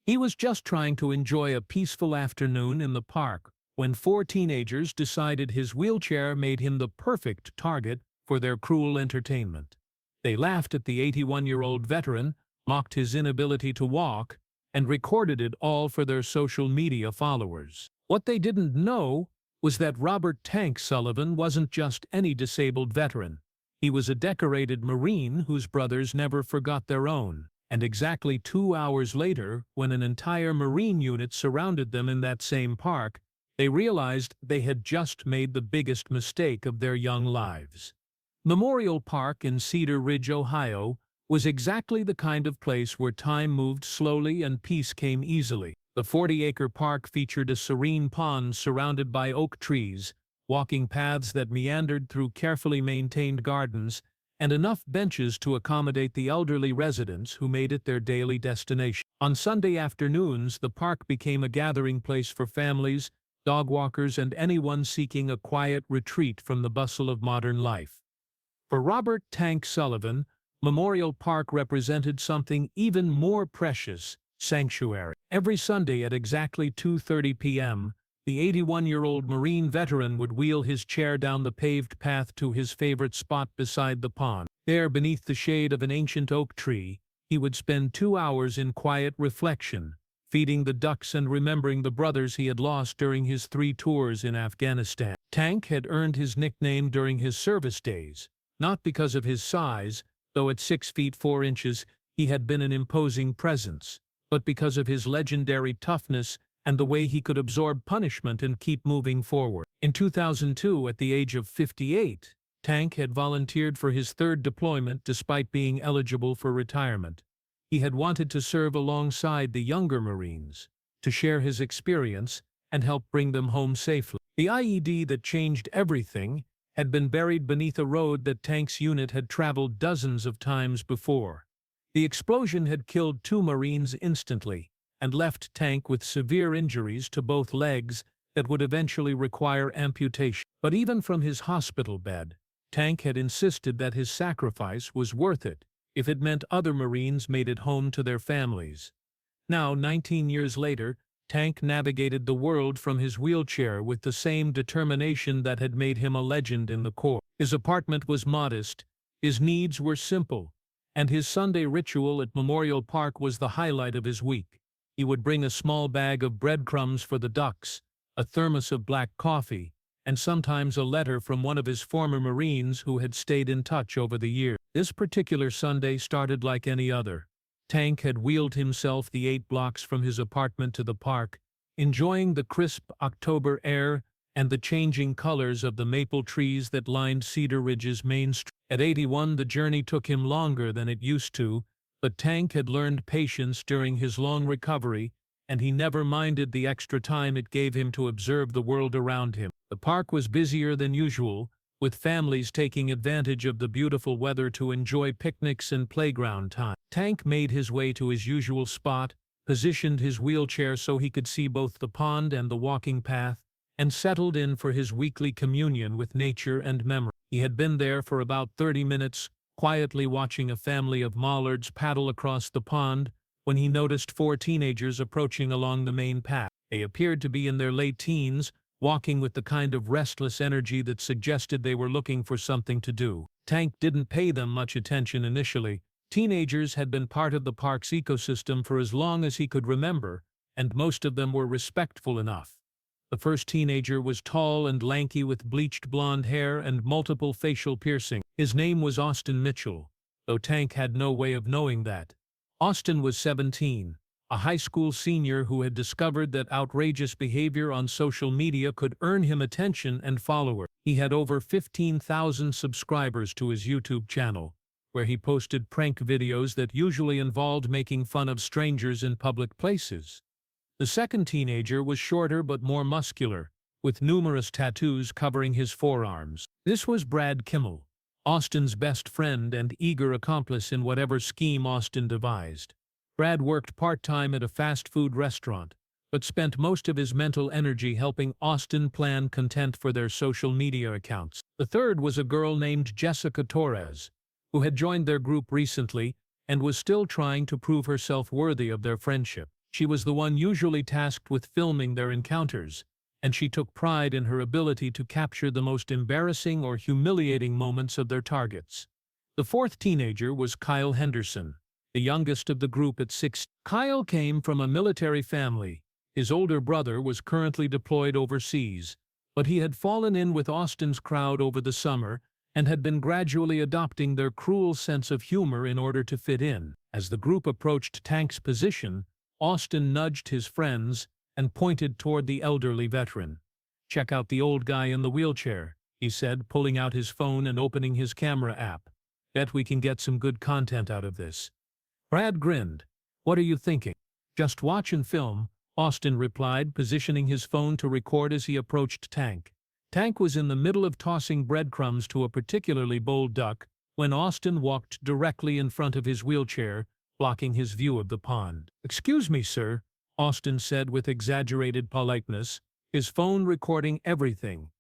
He was just trying to enjoy a peaceful afternoon in the park when four teenagers decided his wheelchair made him the perfect target for their cruel entertainment. They laughed at the 81-year-old veteran, mocked his inability to walk, and recorded it all for their social media followers. What they didn't know was that Robert "Tank" Sullivan wasn't just any disabled veteran. He was a decorated Marine whose brothers never forgot their own. And exactly 2 hours later, when an entire Marine unit surrounded them in that same park, they realized they had just made the biggest mistake of their young lives. Memorial Park in Cedar Ridge, Ohio, was exactly the kind of place where time moved slowly and peace came easily. The 40-acre park featured a serene pond surrounded by oak trees, walking paths that meandered through carefully maintained gardens, and enough benches to accommodate the elderly residents who made it their daily destination. On Sunday afternoons, the park became a gathering place for families, dog walkers, and anyone seeking a quiet retreat from the bustle of modern life. For Robert "Tank" Sullivan, Memorial Park represented something even more precious: sanctuary. Every Sunday at exactly 2:30 p.m., the 81-year-old Marine veteran would wheel his chair down the paved path to his favorite spot beside the pond. There, beneath the shade of an ancient oak tree, he would spend 2 hours in quiet reflection, feeding the ducks and remembering the brothers he had lost during his 3 tours in Afghanistan. Tank had earned his nickname during his service days, not because of his size, though at 6 feet 4 inches he had been an imposing presence, but because of his legendary toughness and the way he could absorb punishment and keep moving forward. In 2002, at the age of 58, Tank had volunteered for his 3rd deployment despite being eligible for retirement. He had wanted to serve alongside the younger Marines, to share his experience and help bring them home safely. The IED that changed everything had been buried beneath a road that Tank's unit had traveled dozens of times before. The explosion had killed 2 Marines instantly, and left Tank with severe injuries to both legs that would eventually require amputation. But even from his hospital bed, Tank had insisted that his sacrifice was worth it if it meant other Marines made it home to their families. Now, 19 years later, Tank navigated the world from his wheelchair with the same determination that had made him a legend in the Corps. His apartment was modest, his needs were simple, and his Sunday ritual at Memorial Park was the highlight of his week. He would bring a small bag of breadcrumbs for the ducks, a thermos of black coffee, and sometimes a letter from one of his former Marines who had stayed in touch over the years. This particular Sunday started like any other. Tank had wheeled himself the 8 blocks from his apartment to the park, enjoying the crisp October air and the changing colors of the maple trees that lined Cedar Ridge's main street. At 81, the journey took him longer than it used to, but Tank had learned patience during his long recovery, and he never minded the extra time it gave him to observe the world around him. The park was busier than usual, with families taking advantage of the beautiful weather to enjoy picnics and playground time. Tank made his way to his usual spot, positioned his wheelchair so he could see both the pond and the walking path, and settled in for his weekly communion with nature and memory. He had been there for about 30 minutes, quietly watching a family of mallards paddle across the pond, when he noticed 4 teenagers approaching along the main path. They appeared to be in their late teens, walking with the kind of restless energy that suggested they were looking for something to do. Tank didn't pay them much attention initially. Teenagers had been part of the park's ecosystem for as long as he could remember, and most of them were respectful enough. The first teenager was tall and lanky with bleached blonde hair and multiple facial piercings. His name was Austin Mitchell, though Tank had no way of knowing that. Austin was 17, a high school senior who had discovered that outrageous behavior on social media could earn him attention and followers. He had over 15,000 subscribers to his YouTube channel, where he posted prank videos that usually involved making fun of strangers in public places. The second teenager was shorter but more muscular, with numerous tattoos covering his forearms. This was Brad Kimmel, Austin's best friend and eager accomplice in whatever scheme Austin devised. Brad worked part-time at a fast food restaurant, but spent most of his mental energy helping Austin plan content for their social media accounts. The third was a girl named Jessica Torres, who had joined their group recently and was still trying to prove herself worthy of their friendship. She was the one usually tasked with filming their encounters, and she took pride in her ability to capture the most embarrassing or humiliating moments of their targets. The fourth teenager was Kyle Henderson, the youngest of the group at 6. Kyle came from a military family. His older brother was currently deployed overseas, but he had fallen in with Austin's crowd over the summer and had been gradually adopting their cruel sense of humor in order to fit in. As the group approached Tank's position, Austin nudged his friends and pointed toward the elderly veteran. "Check out the old guy in the wheelchair," he said, pulling out his phone and opening his camera app. "Bet we can get some good content out of this." Brad grinned. "What are you thinking?" "Just watch and film," Austin replied, positioning his phone to record as he approached Tank. Tank was in the middle of tossing breadcrumbs to a particularly bold duck when Austin walked directly in front of his wheelchair, blocking his view of the pond. "Excuse me, sir," Austin said with exaggerated politeness, his phone recording everything.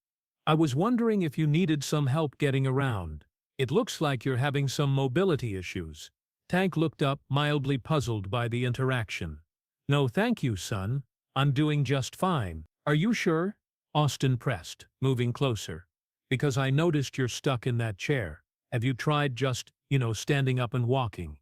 "I was wondering if you needed some help getting around. It looks like you're having some mobility issues." Tank looked up, mildly puzzled by the interaction. "No thank you, son. I'm doing just fine." "Are you sure?" Austin pressed, moving closer. "Because I noticed you're stuck in that chair. Have you tried just, standing up and walking?"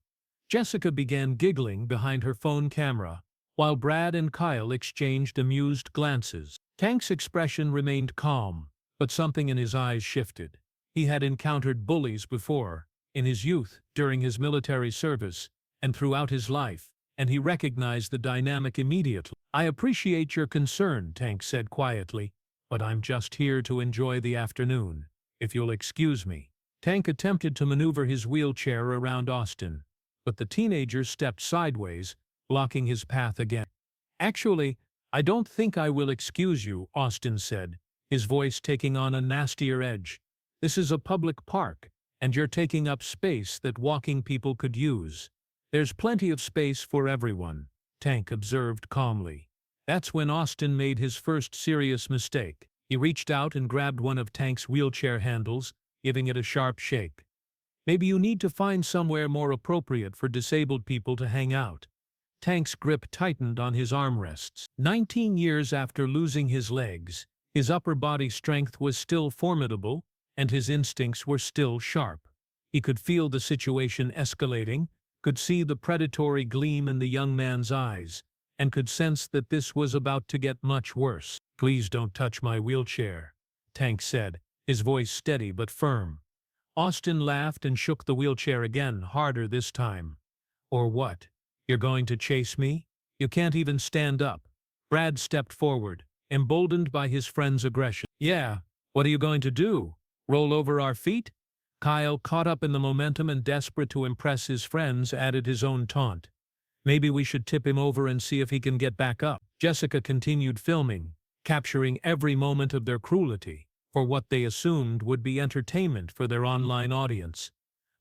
Jessica began giggling behind her phone camera, while Brad and Kyle exchanged amused glances. Tank's expression remained calm, but something in his eyes shifted. He had encountered bullies before, in his youth, during his military service, and throughout his life, and he recognized the dynamic immediately. "I appreciate your concern," Tank said quietly, "but I'm just here to enjoy the afternoon, if you'll excuse me." Tank attempted to maneuver his wheelchair around Austin, but the teenager stepped sideways, blocking his path again. "Actually, I don't think I will excuse you," Austin said, his voice taking on a nastier edge. "This is a public park, and you're taking up space that walking people could use." "There's plenty of space for everyone," Tank observed calmly. That's when Austin made his first serious mistake. He reached out and grabbed one of Tank's wheelchair handles, giving it a sharp shake. "Maybe you need to find somewhere more appropriate for disabled people to hang out." Tank's grip tightened on his armrests. 19 years after losing his legs, his upper body strength was still formidable, and his instincts were still sharp. He could feel the situation escalating, could see the predatory gleam in the young man's eyes, and could sense that this was about to get much worse. "Please don't touch my wheelchair," Tank said, his voice steady but firm. Austin laughed and shook the wheelchair again, harder this time. "Or what? You're going to chase me? You can't even stand up." Brad stepped forward, emboldened by his friend's aggression. "Yeah, what are you going to do? Roll over our feet?" Kyle, caught up in the momentum and desperate to impress his friends, added his own taunt. "Maybe we should tip him over and see if he can get back up." Jessica continued filming, capturing every moment of their cruelty, for what they assumed would be entertainment for their online audience.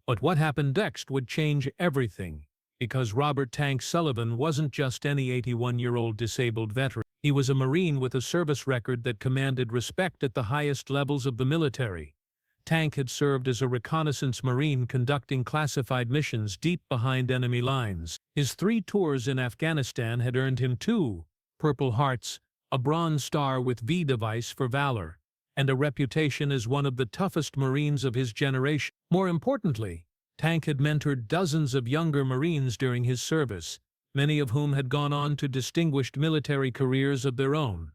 But what happened next would change everything, because Robert "Tank" Sullivan wasn't just any 81-year-old disabled veteran. He was a Marine with a service record that commanded respect at the highest levels of the military. Tank had served as a reconnaissance Marine conducting classified missions deep behind enemy lines. His 3 tours in Afghanistan had earned him 2 Purple Hearts, a Bronze Star with V device for valor, and a reputation as one of the toughest Marines of his generation. More importantly, Tank had mentored dozens of younger Marines during his service, many of whom had gone on to distinguished military careers of their own.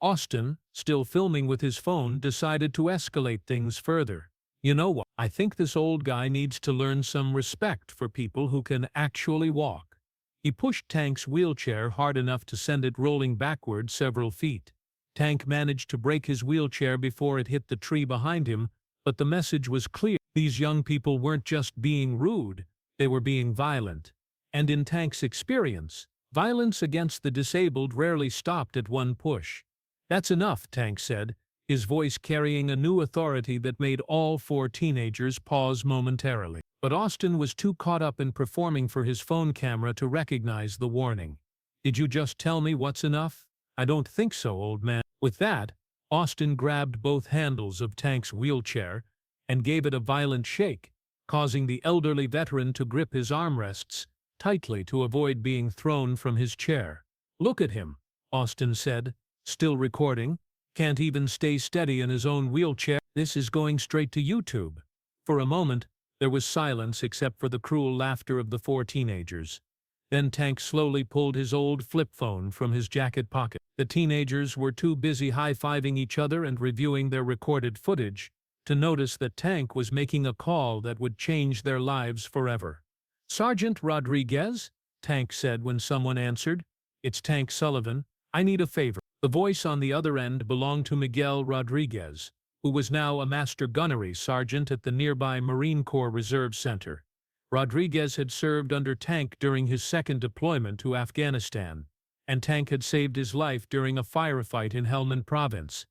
Austin, still filming with his phone, decided to escalate things further. "You know what? I think this old guy needs to learn some respect for people who can actually walk." He pushed Tank's wheelchair hard enough to send it rolling backward several feet. Tank managed to break his wheelchair before it hit the tree behind him, but the message was clear. These young people weren't just being rude, they were being violent. And in Tank's experience, violence against the disabled rarely stopped at one push. "That's enough," Tank said, his voice carrying a new authority that made all 4 teenagers pause momentarily. But Austin was too caught up in performing for his phone camera to recognize the warning. "Did you just tell me what's enough?" "I don't think so, old man." With that, Austin grabbed both handles of Tank's wheelchair and gave it a violent shake, causing the elderly veteran to grip his armrests tightly to avoid being thrown from his chair. "Look at him," Austin said, still recording. "Can't even stay steady in his own wheelchair. This is going straight to YouTube." For a moment, there was silence except for the cruel laughter of the four teenagers. Then Tank slowly pulled his old flip phone from his jacket pocket. The teenagers were too busy high-fiving each other and reviewing their recorded footage to notice that Tank was making a call that would change their lives forever. "Sergeant Rodriguez?" Tank said when someone answered. "It's Tank Sullivan. I need a favor." The voice on the other end belonged to Miguel Rodriguez, who was now a master gunnery sergeant at the nearby Marine Corps Reserve Center. Rodriguez had served under Tank during his second deployment to Afghanistan, and Tank had saved his life during a firefight in Helmand Province.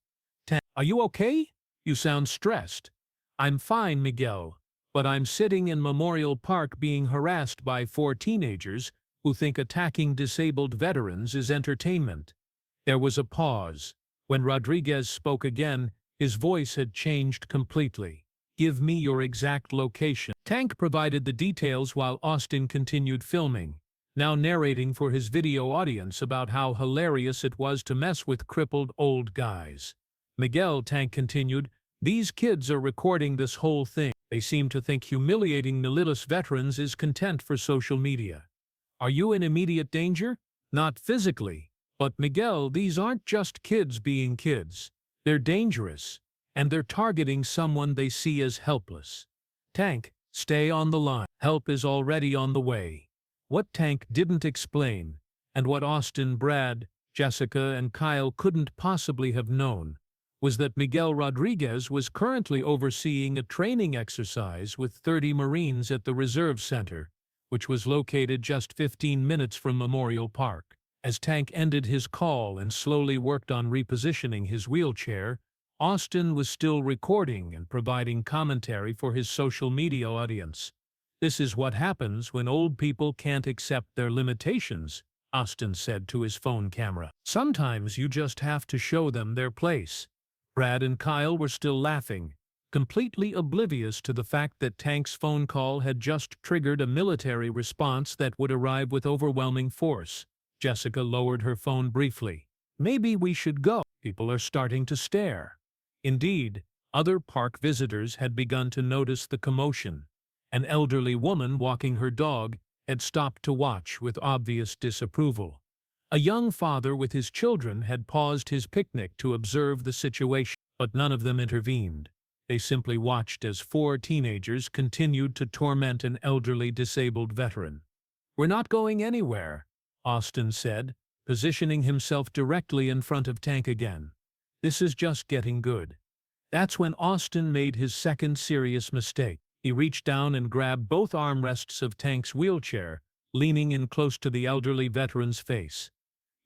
"Tank, are you okay? You sound stressed." "I'm fine, Miguel, but I'm sitting in Memorial Park being harassed by four teenagers who think attacking disabled veterans is entertainment." There was a pause. When Rodriguez spoke again, his voice had changed completely. "Give me your exact location." Tank provided the details while Austin continued filming, now narrating for his video audience about how hilarious it was to mess with crippled old guys. "Miguel," Tank continued, "these kids are recording this whole thing. They seem to think humiliating militia veterans is content for social media. Are you in immediate danger? Not physically. But Miguel, these aren't just kids being kids. They're dangerous, and they're targeting someone they see as helpless. Tank, stay on the line. Help is already on the way." What Tank didn't explain, and what Austin, Brad, Jessica, and Kyle couldn't possibly have known, was that Miguel Rodriguez was currently overseeing a training exercise with 30 Marines at the Reserve Center, which was located just 15 minutes from Memorial Park. As Tank ended his call and slowly worked on repositioning his wheelchair, Austin was still recording and providing commentary for his social media audience. "This is what happens when old people can't accept their limitations," Austin said to his phone camera. "Sometimes you just have to show them their place." Brad and Kyle were still laughing, completely oblivious to the fact that Tank's phone call had just triggered a military response that would arrive with overwhelming force. Jessica lowered her phone briefly. "Maybe we should go. People are starting to stare." Indeed, other park visitors had begun to notice the commotion. An elderly woman walking her dog had stopped to watch with obvious disapproval. A young father with his children had paused his picnic to observe the situation, but none of them intervened. They simply watched as four teenagers continued to torment an elderly disabled veteran. "We're not going anywhere," Austin said, positioning himself directly in front of Tank again. "This is just getting good." That's when Austin made his second serious mistake. He reached down and grabbed both armrests of Tank's wheelchair, leaning in close to the elderly veteran's face.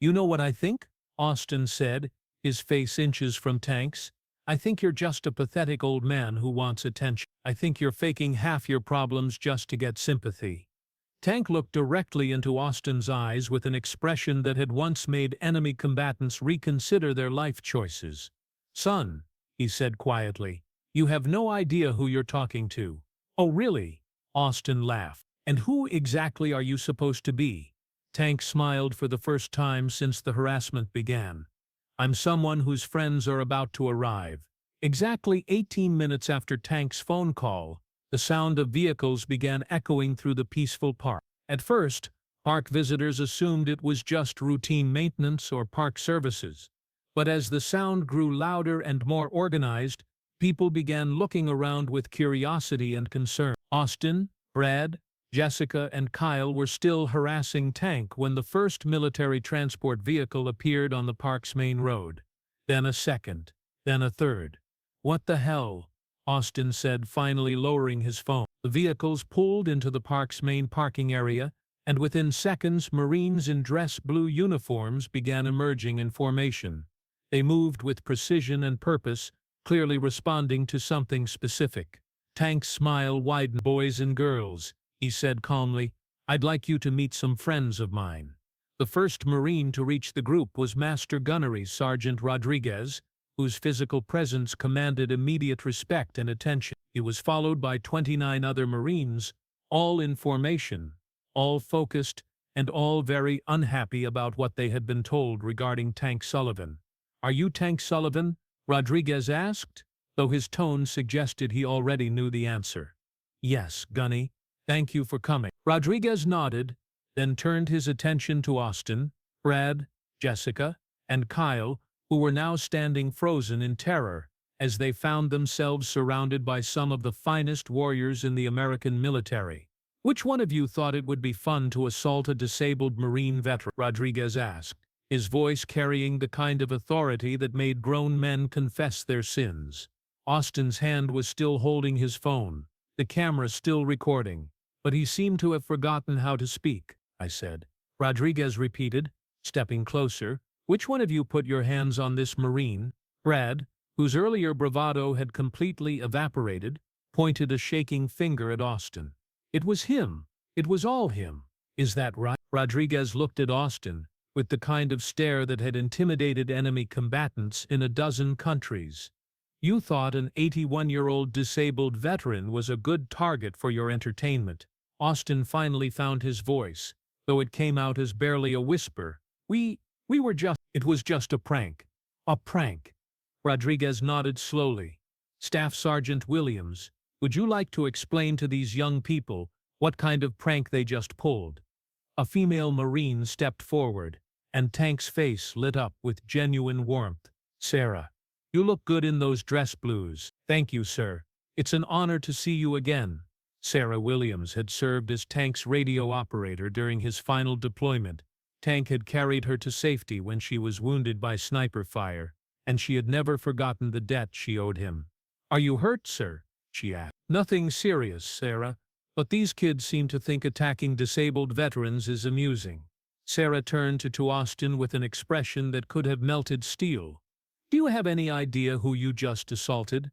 "You know what I think?" Austin said, his face inches from Tank's. "I think you're just a pathetic old man who wants attention. I think you're faking half your problems just to get sympathy." Tank looked directly into Austin's eyes with an expression that had once made enemy combatants reconsider their life choices. "Son," he said quietly, "you have no idea who you're talking to." "Oh really?" Austin laughed. "And who exactly are you supposed to be?" Tank smiled for the first time since the harassment began. "I'm someone whose friends are about to arrive." Exactly 18 minutes after Tank's phone call, the sound of vehicles began echoing through the peaceful park. At first, park visitors assumed it was just routine maintenance or park services. But as the sound grew louder and more organized, people began looking around with curiosity and concern. Austin, Brad, Jessica, and Kyle were still harassing Tank when the first military transport vehicle appeared on the park's main road. Then a second, then a third. "What the hell?" Austin said, finally lowering his phone. The vehicles pulled into the park's main parking area, and within seconds Marines in dress blue uniforms began emerging in formation. They moved with precision and purpose, clearly responding to something specific. Tank's smile widened. "Boys and girls," he said calmly, "I'd like you to meet some friends of mine." The first Marine to reach the group was Master Gunnery Sergeant Rodriguez, whose physical presence commanded immediate respect and attention. He was followed by 29 other Marines, all in formation, all focused and all very unhappy about what they had been told regarding Tank Sullivan. "Are you Tank Sullivan?" Rodriguez asked, though his tone suggested he already knew the answer. "Yes, Gunny. Thank you for coming." Rodriguez nodded, then turned his attention to Austin, Brad, Jessica, and Kyle, who were now standing frozen in terror as they found themselves surrounded by some of the finest warriors in the American military. "Which one of you thought it would be fun to assault a disabled Marine veteran?" Rodriguez asked, his voice carrying the kind of authority that made grown men confess their sins. Austin's hand was still holding his phone, the camera still recording, but he seemed to have forgotten how to speak. "I said." Rodriguez repeated, stepping closer. "Which one of you put your hands on this Marine?" Brad, whose earlier bravado had completely evaporated, pointed a shaking finger at Austin. "It was him. It was all him. Is that right?" Rodriguez looked at Austin with the kind of stare that had intimidated enemy combatants in a dozen countries. "You thought an 81-year-old disabled veteran was a good target for your entertainment." Austin finally found his voice, though it came out as barely a whisper. We were just— It was just a prank." "A prank?" Rodriguez nodded slowly. "Staff Sergeant Williams, would you like to explain to these young people what kind of prank they just pulled?" A female Marine stepped forward, and Tank's face lit up with genuine warmth. "Sarah, you look good in those dress blues." "Thank you, sir. It's an honor to see you again." Sarah Williams had served as Tank's radio operator during his final deployment. Tank had carried her to safety when she was wounded by sniper fire, and she had never forgotten the debt she owed him. "Are you hurt, sir?" she asked. "Nothing serious, Sarah, but these kids seem to think attacking disabled veterans is amusing." Sarah turned to Austin with an expression that could have melted steel. "Do you have any idea who you just assaulted?"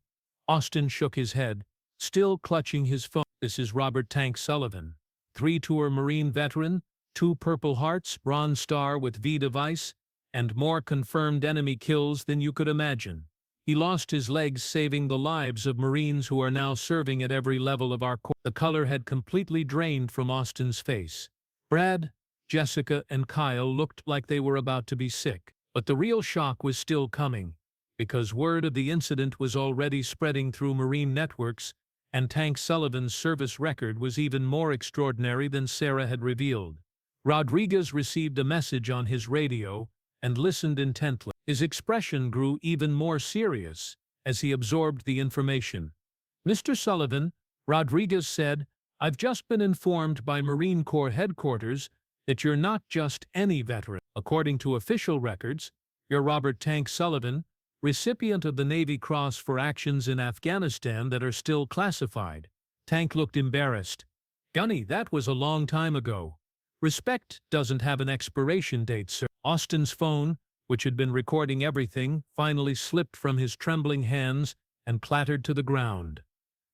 Austin shook his head, still clutching his phone. "This is Robert Tank Sullivan, 3-tour Marine veteran, 2 Purple Hearts, Bronze Star with V device, and more confirmed enemy kills than you could imagine. He lost his legs saving the lives of Marines who are now serving at every level of our corps." The color had completely drained from Austin's face. Brad, Jessica, and Kyle looked like they were about to be sick. But the real shock was still coming, because word of the incident was already spreading through Marine networks, and Tank Sullivan's service record was even more extraordinary than Sarah had revealed. Rodriguez received a message on his radio and listened intently. His expression grew even more serious as he absorbed the information. "Mr. Sullivan," Rodriguez said, "I've just been informed by Marine Corps headquarters that you're not just any veteran. According to official records, you're Robert Tank Sullivan, recipient of the Navy Cross for actions in Afghanistan that are still classified." Tank looked embarrassed. "Gunny, that was a long time ago. Respect doesn't have an expiration date, sir." Austin's phone, which had been recording everything, finally slipped from his trembling hands and clattered to the ground.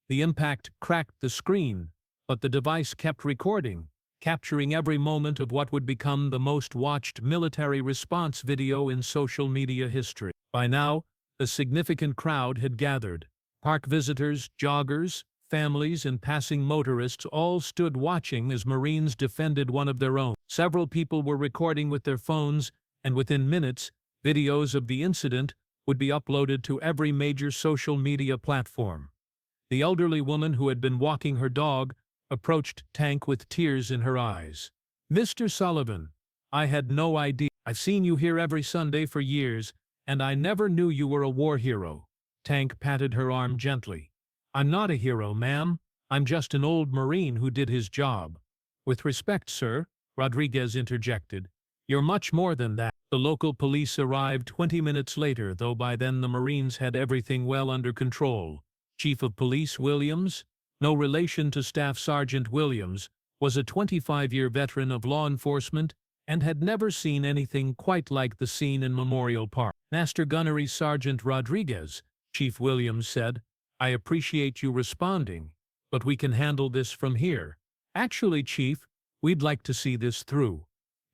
The impact cracked the screen, but the device kept recording, capturing every moment of what would become the most watched military response video in social media history. By now, a significant crowd had gathered. Park visitors, joggers, families, and passing motorists all stood watching as Marines defended one of their own. Several people were recording with their phones, and within minutes, videos of the incident would be uploaded to every major social media platform. The elderly woman who had been walking her dog approached Tank with tears in her eyes. "Mr. Sullivan, I had no idea. I've seen you here every Sunday for years, and I never knew you were a war hero." Tank patted her arm gently. "I'm not a hero, ma'am. I'm just an old Marine who did his job." "With respect, sir," Rodriguez interjected, "you're much more than that." The local police arrived 20 minutes later, though by then the Marines had everything well under control. Chief of Police Williams, no relation to Staff Sergeant Williams, was a 25-year veteran of law enforcement and had never seen anything quite like the scene in Memorial Park. "Master Gunnery Sergeant Rodriguez," Chief Williams said, "I appreciate you responding, but we can handle this from here. Actually, Chief, we'd like to see this through.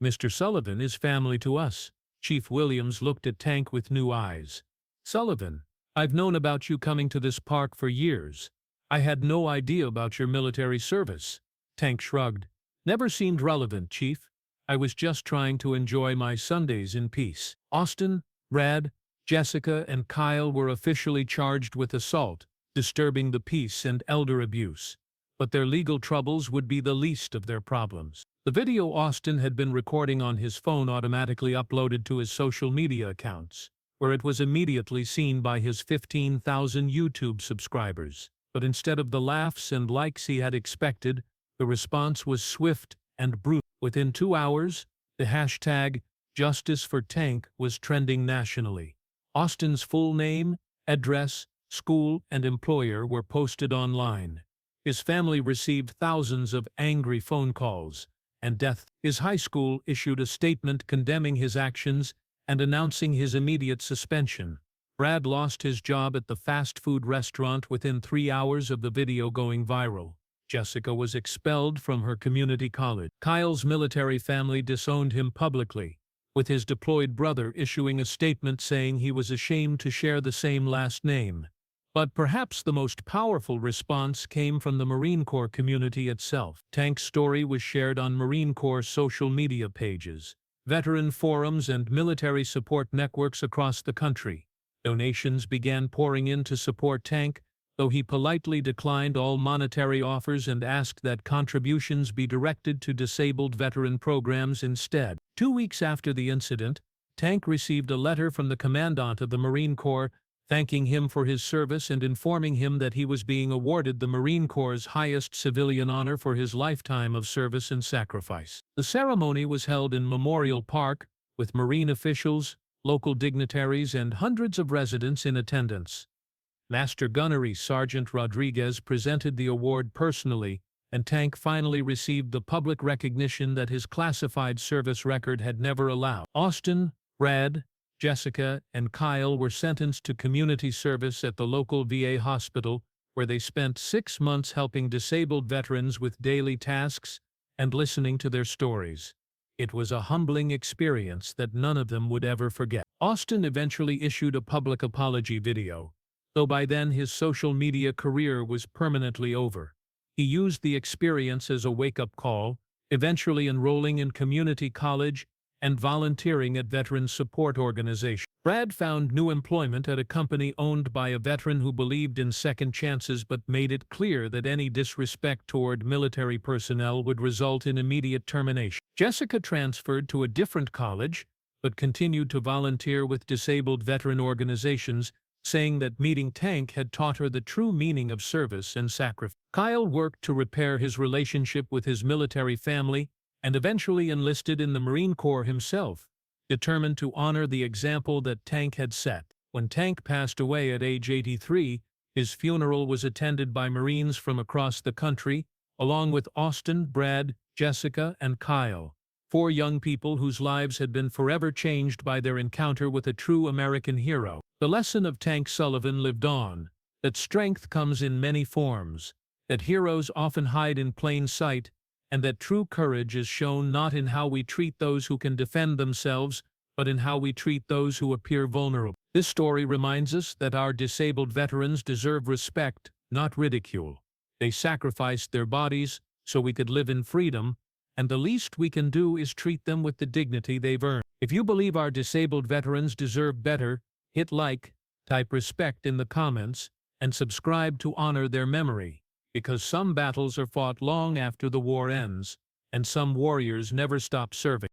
Mr. Sullivan is family to us." Chief Williams looked at Tank with new eyes. "Sullivan, I've known about you coming to this park for years. I had no idea about your military service." Tank shrugged. Never seemed relevant, Chief. I was just trying to enjoy my Sundays in peace. Austin, Brad, Jessica, and Kyle were officially charged with assault, disturbing the peace, and elder abuse. But their legal troubles would be the least of their problems. The video Austin had been recording on his phone automatically uploaded to his social media accounts, where it was immediately seen by his 15,000 YouTube subscribers. But instead of the laughs and likes he had expected, the response was swift and brutal. Within 2 hours, the hashtag #JusticeForTank was trending nationally. Austin's full name, address, school, and employer were posted online. His family received thousands of angry phone calls and death. His high school issued a statement condemning his actions and announcing his immediate suspension. Brad lost his job at the fast food restaurant within 3 hours of the video going viral. Jessica was expelled from her community college. Kyle's military family disowned him publicly, with his deployed brother issuing a statement saying he was ashamed to share the same last name. But perhaps the most powerful response came from the Marine Corps community itself. Tank's story was shared on Marine Corps social media pages, veteran forums, and military support networks across the country. Donations began pouring in to support Tank, though he politely declined all monetary offers and asked that contributions be directed to disabled veteran programs instead. 2 weeks after the incident, Tank received a letter from the commandant of the Marine Corps thanking him for his service and informing him that he was being awarded the Marine Corps' highest civilian honor for his lifetime of service and sacrifice. The ceremony was held in Memorial Park, with Marine officials, local dignitaries, and hundreds of residents in attendance. Master Gunnery Sergeant Rodriguez presented the award personally, and Tank finally received the public recognition that his classified service record had never allowed. Austin, Brad, Jessica, and Kyle were sentenced to community service at the local VA hospital, where they spent 6 months helping disabled veterans with daily tasks and listening to their stories. It was a humbling experience that none of them would ever forget. Austin eventually issued a public apology video, though by then his social media career was permanently over. He used the experience as a wake-up call, eventually enrolling in community college and volunteering at veteran support organizations. Brad found new employment at a company owned by a veteran who believed in second chances but made it clear that any disrespect toward military personnel would result in immediate termination. Jessica transferred to a different college but continued to volunteer with disabled veteran organizations, saying that meeting Tank had taught her the true meaning of service and sacrifice. Kyle worked to repair his relationship with his military family and eventually enlisted in the Marine Corps himself, determined to honor the example that Tank had set. When Tank passed away at age 83, his funeral was attended by Marines from across the country, along with Austin, Brad, Jessica, and Kyle, 4 young people whose lives had been forever changed by their encounter with a true American hero. The lesson of Tank Sullivan lived on, that strength comes in many forms, that heroes often hide in plain sight, and that true courage is shown not in how we treat those who can defend themselves, but in how we treat those who appear vulnerable. This story reminds us that our disabled veterans deserve respect, not ridicule. They sacrificed their bodies so we could live in freedom, and the least we can do is treat them with the dignity they've earned. If you believe our disabled veterans deserve better, hit like, type respect in the comments, and subscribe to honor their memory, because some battles are fought long after the war ends, and some warriors never stop serving.